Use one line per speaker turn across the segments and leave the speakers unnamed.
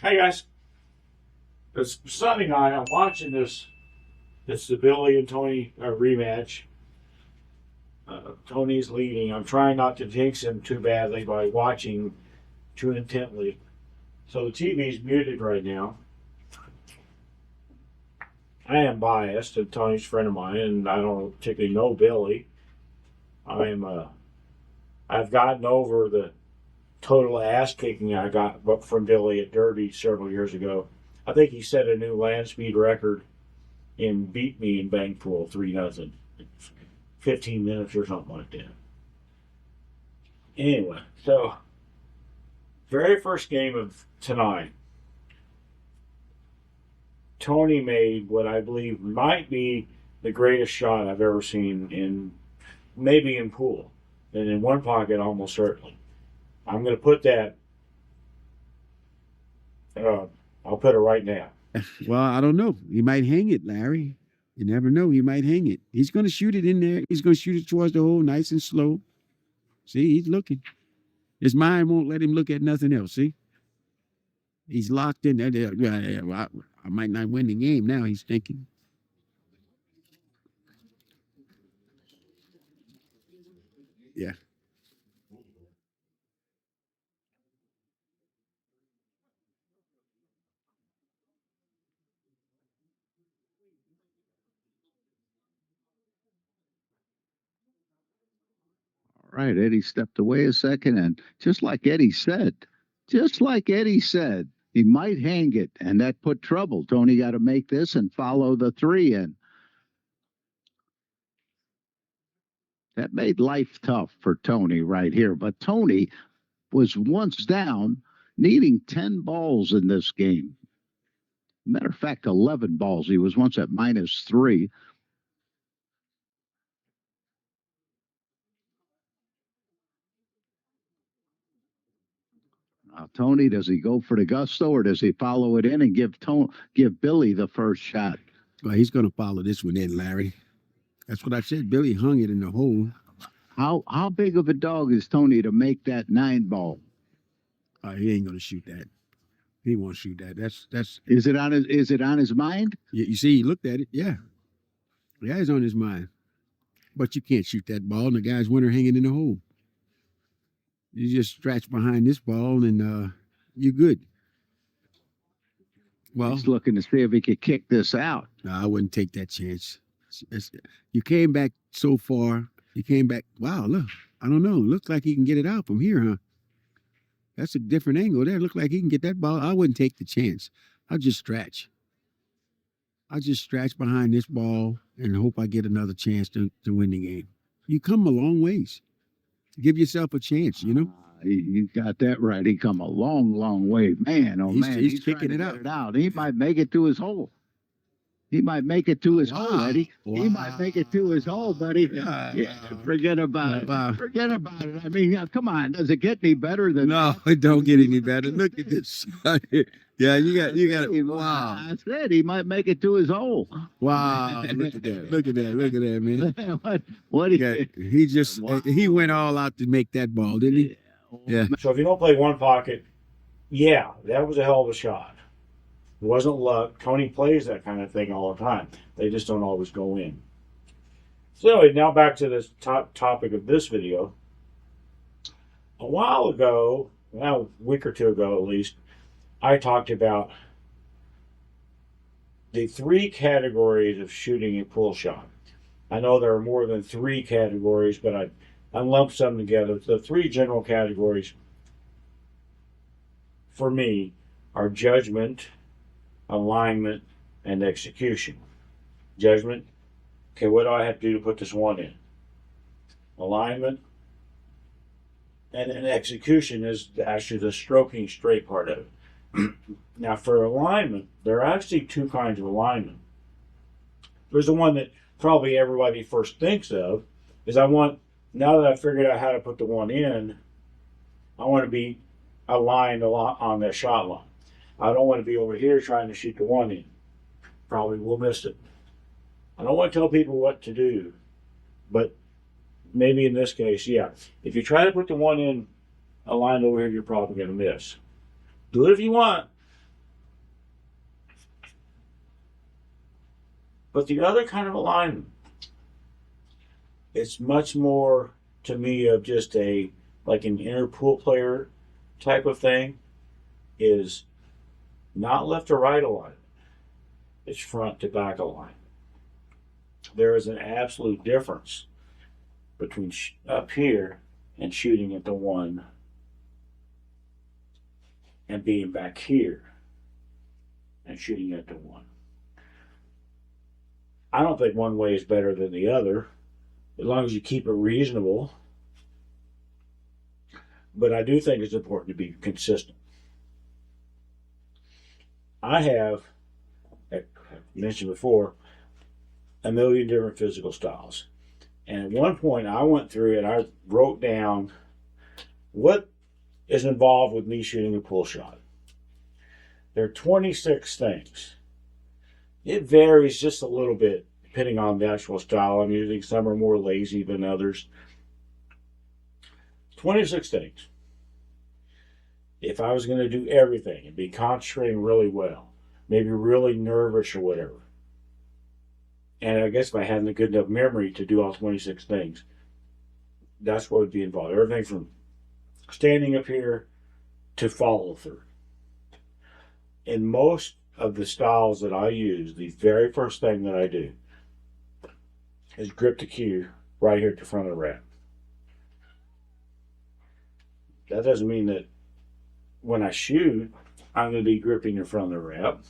Hey guys, it's Sunday night. I'm watching this. It's the Billy and Tony rematch. Tony's leading. I'm trying not to jinx him too badly by watching too intently. So the TV's muted right now. I am biased, and Tony's a friend of mine, and I don't particularly know Billy. I've gotten over the total ass kicking I got from Billy at Derby several years ago. I think he set a new land speed record and beat me in bank pool 3-0, 15 minutes or something like that. Anyway, so very first game of tonight, Tony made what I believe might be the greatest shot I've ever seen maybe in pool, and in one pocket almost certainly. I'm going to put that. I'll put it right now.
Well, I don't know. He might hang it, Larry. You never know. He might hang it. He's going to shoot it in there. He's going to shoot it towards the hole, nice and slow. See, he's looking. His mind won't let him look at nothing else. See, he's locked in there. I might not win the game now. He's thinking. Yeah.
All right, Eddie stepped away a second, and just like Eddie said, he might hang it, and that put trouble. Tony got to make this and follow the three, and that made life tough for Tony right here. But Tony was once down, needing 10 balls in this game. Matter of fact, 11 balls. He was once at -3. Now, Tony, does he go for the gusto or does he follow it in and give Billy the first shot?
Well, he's going to follow this one in, Larry. That's what I said. Billy hung it in the hole.
How big of a dog is Tony to make that 9 ball?
He ain't going to shoot that. He won't shoot that. That's.
Is it on his mind?
You see, he looked at it. Yeah, it's on his mind. But you can't shoot that ball, and the guy's winner hanging in the hole. You just scratch behind this ball, and you're good.
Well, he's looking to see if he could kick this out.
No, I wouldn't take that chance. You came back so far. You came back. Wow, look. I don't know. Looks like he can get it out from here, huh? That's a different angle there. Look like he can get that ball. I wouldn't take the chance. I'll just stretch. I'll just stretch behind this ball and hope I get another chance to win the game. You come a long ways. Give yourself a chance, you know?
You got that right. He come a long, long way. Man, man.
He's kicking it out.
He might make it to his hole. He might make it to his hole, Eddie. Wow. He might make it to his hole, buddy. Forget about it. Forget about it. I mean, come on. Does it get any better than
that? No, it don't get any better. Look at this. Yeah, you got it. Wow.
I said he might make it to his hole.
Wow. Look at that. Look at that, man.
what
he went all out to make that ball, didn't he?
Yeah. So if you don't play one pocket, yeah, that was a hell of a shot. It wasn't luck. Tony plays that kind of thing all the time. They just don't always go in. So now back to this topic of this video. A while ago, a week or two ago at least, I talked about the 3 categories of shooting a pull shot. I know there are more than 3 categories, but I lumped some together. The 3 general categories for me are judgment, alignment, and execution. Judgment, okay, what do I have to do to put this one in? Alignment, and execution is actually the stroking straight part of it. Now, for alignment, there are actually 2 kinds of alignment. There's the one that probably everybody first thinks of, is now that I've figured out how to put the one in, I want to be aligned a lot on that shot line. I don't want to be over here trying to shoot the one in. Probably will miss it. I don't want to tell people what to do, but maybe in this case, yeah. If you try to put the one in aligned over here, you're probably going to miss. Do it if you want, But the other kind of alignment, it's much more to me of just like an inner pool player type of thing, is not left to right alignment. It's front to back alignment. There is an absolute difference between up here and shooting at the one and being back here and shooting at the one. I don't think one way is better than the other, as long as you keep it reasonable. But I do think it's important to be consistent. I have, I mentioned before, a million different physical styles. And at one point I went through and I wrote down what is involved with me shooting a pull shot. There are 26 things. It varies just a little bit depending on the actual style I'm using. Some are more lazy than others. 26 things. If I was going to do everything and be concentrating really well, maybe really nervous or whatever, and I guess if I had a good enough memory to do all 26 things, that's what would be involved. Everything from standing up here to follow through. In most of the styles that I use, the very first thing that I do is grip the cue right here at the front of the wrap. That doesn't mean that when I shoot, I'm going to be gripping in front of the wrap.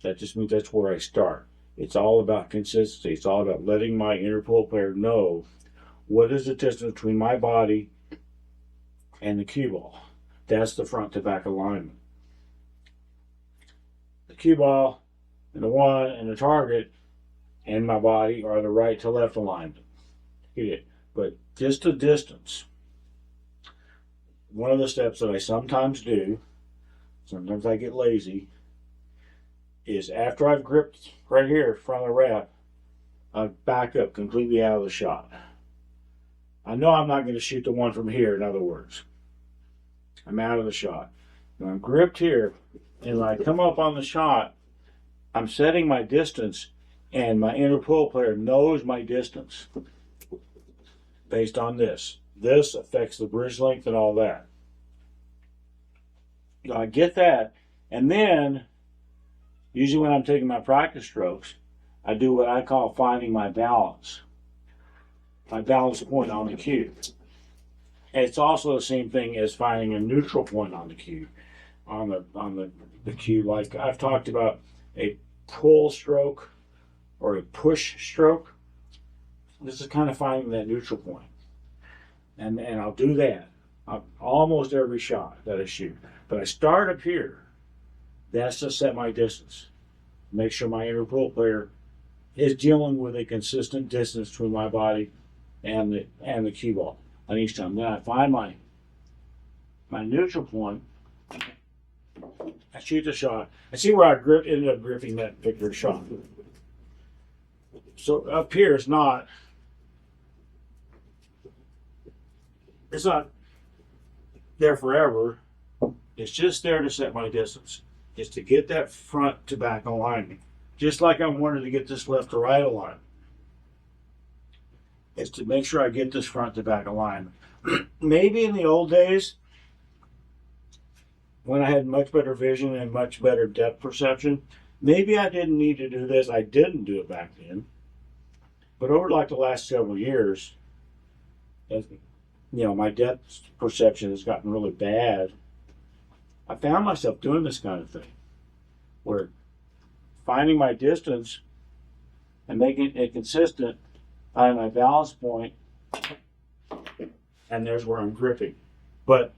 That just means that's where I start. It's all about consistency. It's all about letting my inner pull player know what is the distance between my body and the cue ball. That's the front to back alignment. The cue ball and the one and the target and my body are the right to left alignment. But just the distance. One of the steps that I sometimes do, sometimes I get lazy, is after I've gripped right here in front of the wrap, I back up completely out of the shot. I know I'm not going to shoot the one from here, in other words. I'm out of the shot. When I'm gripped here, and when I come up on the shot, I'm setting my distance, and my inner pull player knows my distance based on this. This affects the bridge length and all that. I get that, and then usually when I'm taking my practice strokes, I do what I call finding my balance point on the cue. And it's also the same thing as finding a neutral point on the cue, on the cue. Like I've talked about a pull stroke or a push stroke. This is kind of finding that neutral point. And I'll do that almost every shot that I shoot. But I start up here. That's to set my distance. Make sure my inner pull player is dealing with a consistent distance between my body and the cue ball on each time. Then I find my neutral point. I shoot the shot. I see where I ended up gripping that particular shot. So up here it's not there forever. It's just there to set my distance. It's to get that front to back alignment. Just like I wanted to get this left to right alignment. It's to make sure I get this front to back alignment. Maybe in the old days, when I had much better vision and much better depth perception, maybe I didn't need to do this. I didn't do it back then. But over like the last several years, my depth perception has gotten really bad. I found myself doing this kind of thing, where finding my distance and making it consistent on my balance point, and there's where I'm gripping. But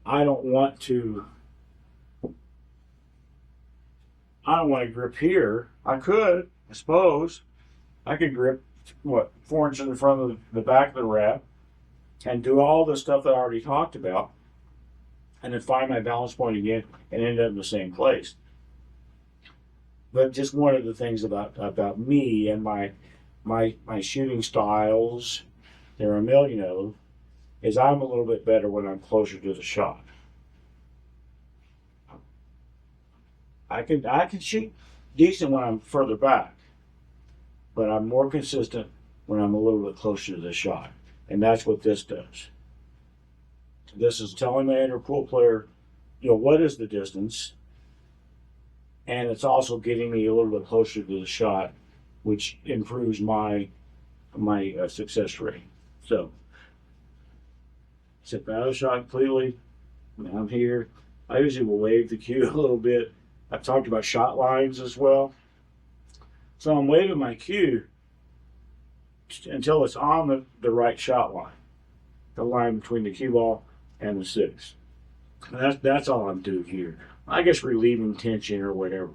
I don't want to grip here. I could, I suppose. I could grip, 4 inches in front of the back of the wrap and do all the stuff that I already talked about, and then find my balance point again and end up in the same place. But just one of the things about me and my shooting styles, there are a million of them, is I'm a little bit better when I'm closer to the shot. I can shoot decent when I'm further back, but I'm more consistent when I'm a little bit closer to the shot. And that's what this does. This is telling my inner pool player, what is the distance? And it's also getting me a little bit closer to the shot, which improves my success rate. So, step out of the shot completely. Now I'm here. I usually will wave the cue a little bit. I've talked about shot lines as well. So I'm waving my cue until it's on the right shot line, the line between the cue ball and the six. And that's all I'm doing here. I guess relieving tension or whatever.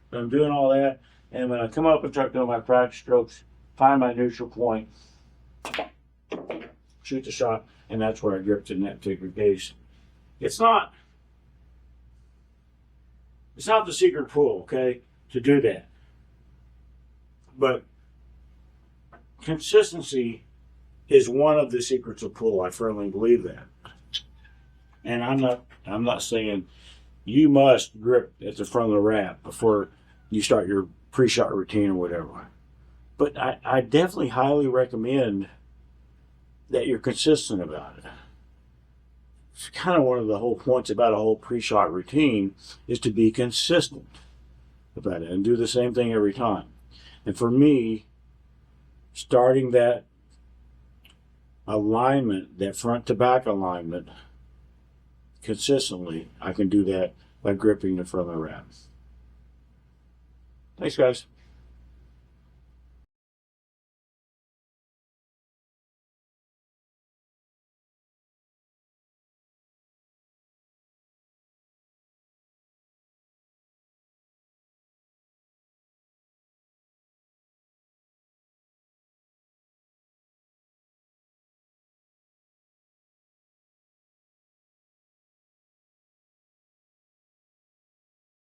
But I'm doing all that, and when I come up and start doing my practice strokes, find my neutral point, shoot the shot, and that's where I gripped in that particular case. It's not the secret pool, okay, to do that. But consistency is one of the secrets of pool. I firmly believe that. And I'm not saying you must grip at the front of the wrap before you start your pre-shot routine or whatever. But I definitely highly recommend that you're consistent about it. It's kind of one of the whole points about a whole pre-shot routine is to be consistent about it and do the same thing every time. And for me, starting that alignment, that front to back alignment, consistently, I can do that by gripping the front of the wrap. Thanks, guys.